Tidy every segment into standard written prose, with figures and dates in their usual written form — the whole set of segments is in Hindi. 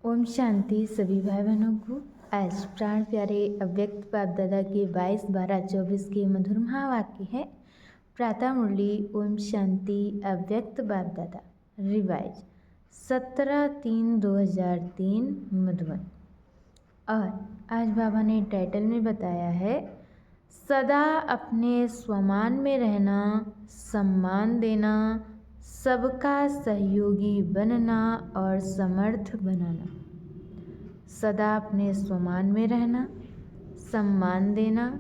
ओम शांति सभी भाई बहनों को। आज प्राण प्यारे अव्यक्त बाप दादा के 22-12-24 के मधुर महावाक्य है। प्रातः मुरली ओम शांति अव्यक्त बाप दादा रिवाइज 17/3/2003 मधुबन। और आज बाबा ने टाइटल में बताया है सदा अपने स्वमान में रहना, सम्मान देना, सबका सहयोगी बनना और समर्थ बनाना। सदा अपने स्वमान में रहना, सम्मान देना,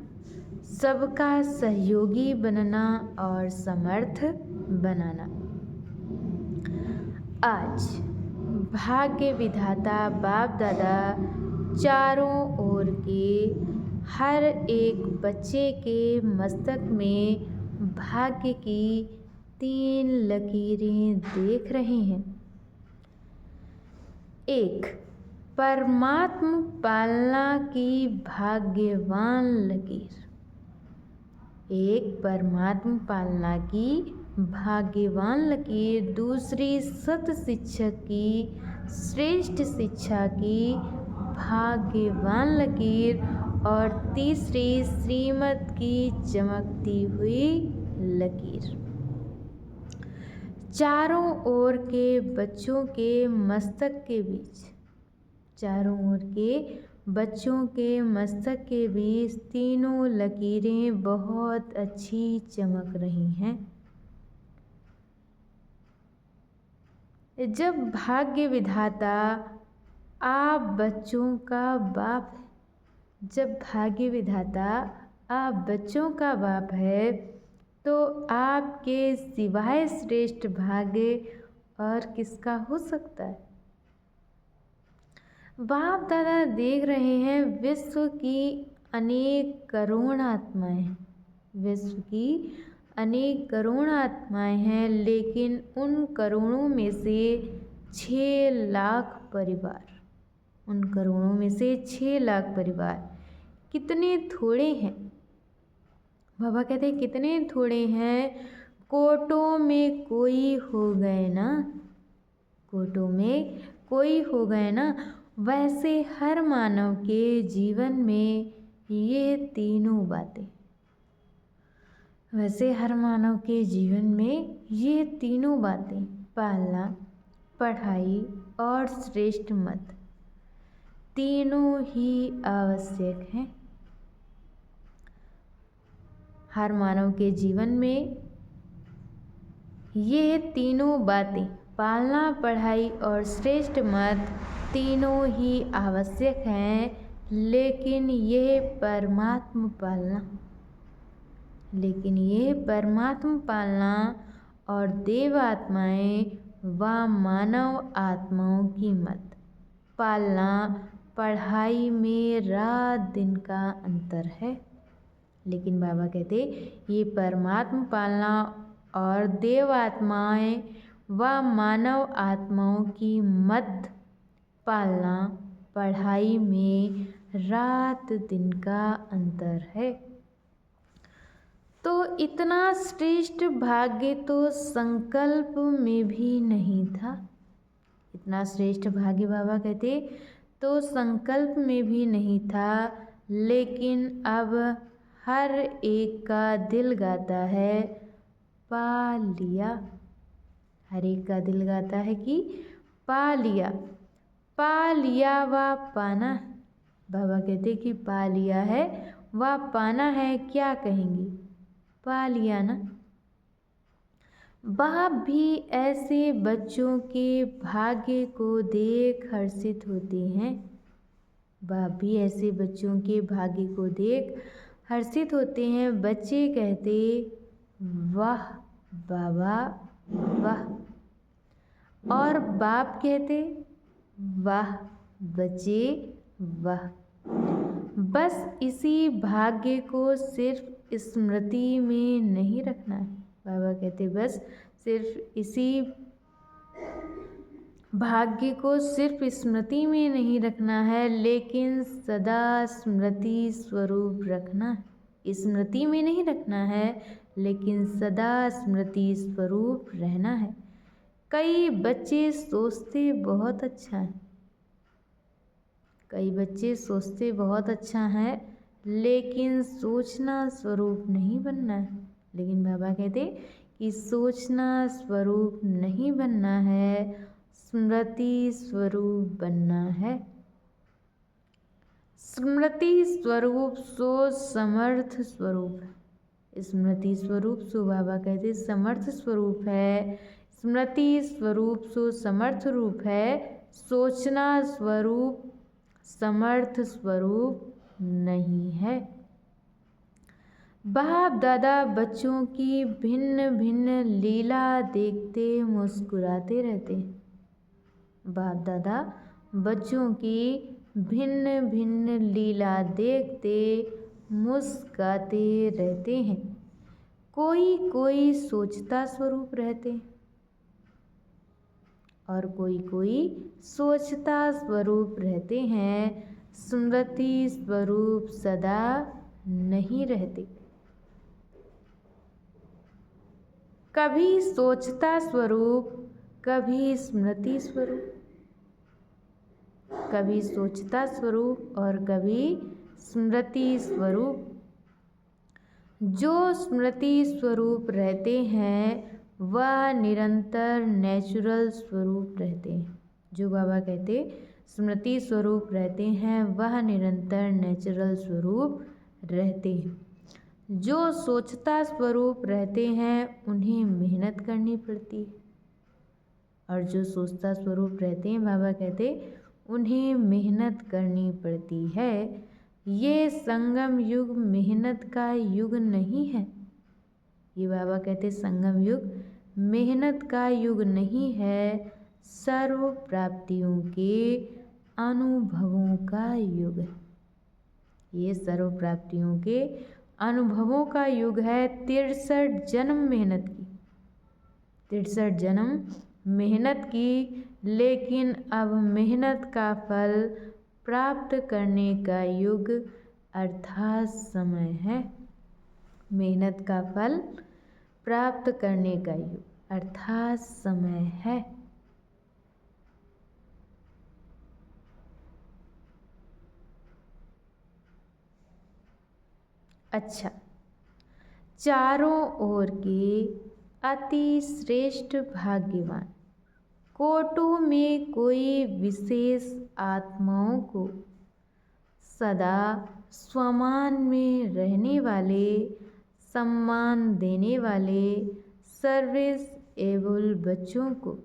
सबका सहयोगी बनना और समर्थ बनाना। आज भाग्य विधाता बाप दादा चारों ओर के हर एक बच्चे के मस्तक में भाग्य की 3 लकीरें देख रहे हैं। एक, परमात्म पालना की भाग्यवान लकीर। एक परमात्म पालना की भाग्यवान लकीर, दूसरी सत शिक्षक की श्रेष्ठ शिक्षा की भाग्यवान लकीर और तीसरी श्रीमत की चमकती हुई लकीर। चारों ओर के बच्चों के मस्तक के बीच, चारों ओर के बच्चों के मस्तक के बीच तीनों लकीरें बहुत अच्छी चमक रही हैं। जब भाग्य विधाता आप बच्चों का बाप है, जब भाग्य विधाता आप बच्चों का बाप है तो आपके सिवाय श्रेष्ठ भाग्य और किसका हो सकता है। बाप दादा देख रहे हैं विश्व की अनेक करोड़ आत्माएं, विश्व की अनेक करोड़ आत्माएं हैं, लेकिन उन करोड़ों में से 6 लाख परिवार, उन करोड़ों में से 6 लाख परिवार कितने थोड़े हैं। बाबा कहते हैं कितने थोड़े हैं। कोटों में कोई हो गए ना, कोटों में कोई हो गए ना। वैसे हर मानव के जीवन में ये तीनों बातें, वैसे हर मानव के जीवन में ये तीनों बातें, पालना, पढ़ाई और श्रेष्ठ मत, तीनों ही आवश्यक हैं। हर मानव के जीवन में ये तीनों बातें, पालना, पढ़ाई और श्रेष्ठ मत, तीनों ही आवश्यक हैं। लेकिन ये परमात्म पालना, लेकिन ये परमात्म पालना और देव आत्माएं व मानव आत्माओं की मत पालना, पढ़ाई में रात दिन का अंतर है। लेकिन बाबा कहते ये परमात्म पालना और देव आत्माएं व मानव आत्माओं की मत पालना, पढ़ाई में रात दिन का अंतर है। तो इतना श्रेष्ठ भाग्य तो संकल्प में भी नहीं था। इतना श्रेष्ठ भाग्य बाबा कहते तो संकल्प में भी नहीं था। लेकिन अब हर एक का दिल गाता है पा लिया, हर एक का दिल गाता है कि पा लिया, पा लिया व पाना। बाबा कहते कि पा लिया है व पाना है, क्या कहेंगे, पा लिया ना। बाप भी ऐसे बच्चों के भाग्य को देख हर्षित होते हैं। बाप भी ऐसे बच्चों के भाग्य को देख हर्षित होते हैं। बच्चे कहते वाह बाबा वाह, और बाप कहते वाह बच्चे वाह। बस इसी भाग्य को सिर्फ स्मृति में नहीं रखना है। बाबा कहते बस सिर्फ इसी भाग्य को सिर्फ स्मृति में नहीं रखना है, लेकिन सदा स्मृति स्वरूप रखना है। स्मृति में नहीं रखना है, लेकिन सदा स्मृति स्वरूप रहना है। कई बच्चे सोचते बहुत अच्छा है, कई बच्चे सोचते बहुत अच्छा है लेकिन सोचना स्वरूप नहीं बनना है। लेकिन बाबा कहते कि सोचना स्वरूप नहीं बनना है, स्मृति स्वरूप बनना है। स्मृति स्वरूप सोच समर्थ स्वरूप है। स्मृति स्वरूप सो बाबा कहते समर्थ स्वरूप है। स्मृति स्वरूप सो समर्थ रूप है। सोचना स्वरूप समर्थ स्वरूप नहीं है। बाप दादा बच्चों की भिन्न भिन्न लीला देखते मुस्कुराते रहते। बाप दादा बच्चों की भिन्न भिन्न लीला देखते मुस्कुराते रहते हैं। कोई कोई सोचता स्वरूप रहते और कोई कोई सोचता स्वरूप रहते हैं। स्मृति स्वरूप सदा नहीं रहते। कभी सोचता स्वरूप, कभी स्मृति स्वरूप, कभी सोचता स्वरूप और कभी स्मृति स्वरूप। जो स्मृति स्वरूप रहते हैं वह निरंतर नेचुरल स्वरूप रहते हैं। जो बाबा कहते स्मृति स्वरूप रहते हैं वह निरंतर नेचुरल स्वरूप रहते हैं। जो सोचता स्वरूप रहते हैं उन्हें मेहनत करनी पड़ती है और जो सोचता स्वरूप रहते हैं बाबा कहते उन्हें मेहनत करनी पड़ती है। ये संगम युग मेहनत का युग नहीं है। ये बाबा कहते संगम युग मेहनत का युग नहीं है, सर्व प्राप्तियों के अनुभवों का युग है। ये सर्व प्राप्तियों के अनुभवों का युग है। 63 जन्म मेहनत की, 63 जन्म मेहनत की, लेकिन अब मेहनत का फल प्राप्त करने का युग अर्थात समय है। मेहनत का फल प्राप्त करने का युग अर्थात समय है। अच्छा, चारों ओर के अति श्रेष्ठ भाग्यवान कोटों में कोई विशेष आत्माओं को सदा स्वमान में रहने वाले, सम्मान देने वाले सर्विस एबल बच्चों को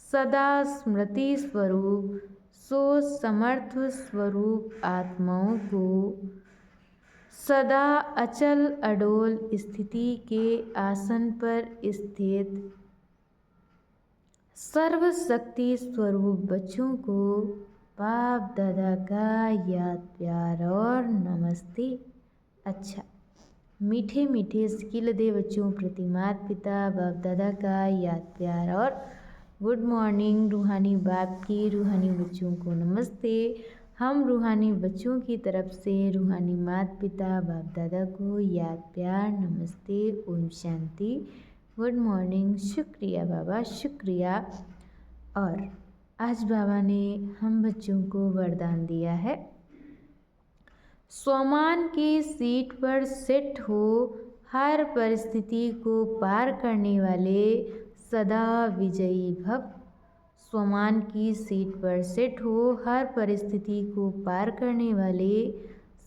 सदा स्मृति स्वरूप सो समर्थ स्वरूप आत्माओं को सदा अचल अडोल स्थिति के आसन पर स्थित सर्वशक्ति स्वरूप बच्चों को बाप दादा का याद प्यार और नमस्ते। अच्छा, मीठे मीठे स्किल दे बच्चों प्रति माता पिता बाप दादा का याद प्यार और गुड मॉर्निंग। रूहानी बाप की रूहानी बच्चों को नमस्ते। हम रूहानी बच्चों की तरफ से रूहानी माता पिता बाप दादा को याद प्यार नमस्ते, ओम शांति, गुड मॉर्निंग। शुक्रिया बाबा, शुक्रिया। और आज बाबा ने हम बच्चों को वरदान दिया है, स्वमान की सीट पर सेट हो, हर परिस्थिति को पार करने वाले सदा विजयी भव। स्वमान की सीट पर सेट हो, हर परिस्थिति को पार करने वाले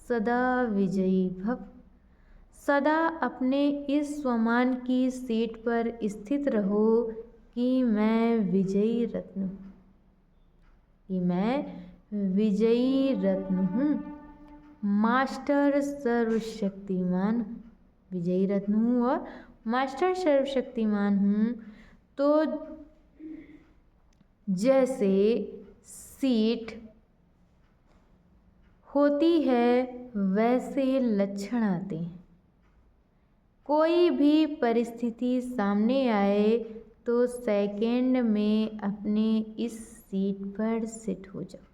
सदा विजयी भव। सदा अपने इस स्वमान की सीट पर स्थित रहो कि मैं विजयी रत्न हूँ, कि मैं विजयी रत्न हूँ, मास्टर सर्वशक्तिमान, विजयी रत्न हूँ और मास्टर सर्वशक्तिमान हूँ। तो जैसे सीट होती है वैसे लक्षण आते हैं। कोई भी परिस्थिति सामने आए तो सेकंड में अपने इस सीट पर सिट हो जाओ।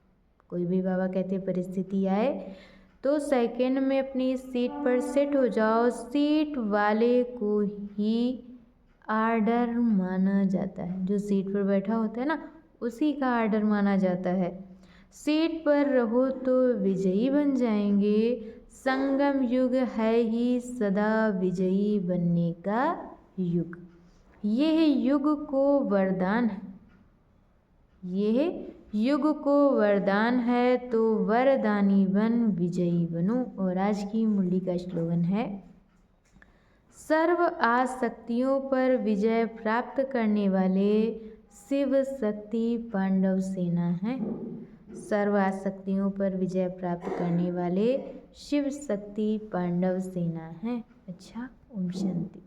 कोई भी बाबा कहते परिस्थिति आए तो सेकंड में अपनी सीट पर सेट हो जाओ। सीट वाले को ही आर्डर माना जाता है। जो सीट पर बैठा होता है ना, उसी का आर्डर माना जाता है। सीट पर रहो तो विजयी बन जाएंगे। संगम युग है ही सदा विजयी बनने का युग। यह युग को वरदान है, यह युग को वरदान है, तो वरदानी बन विजयी बनो। और आज की मुरली का स्लोगन है, सर्व आसक्तियों पर विजय प्राप्त करने वाले शिव शक्ति पांडव सेना है। सर्व आसक्तियों पर विजय प्राप्त करने वाले शिव शक्ति पांडव सेना है। अच्छा, ओम शांति।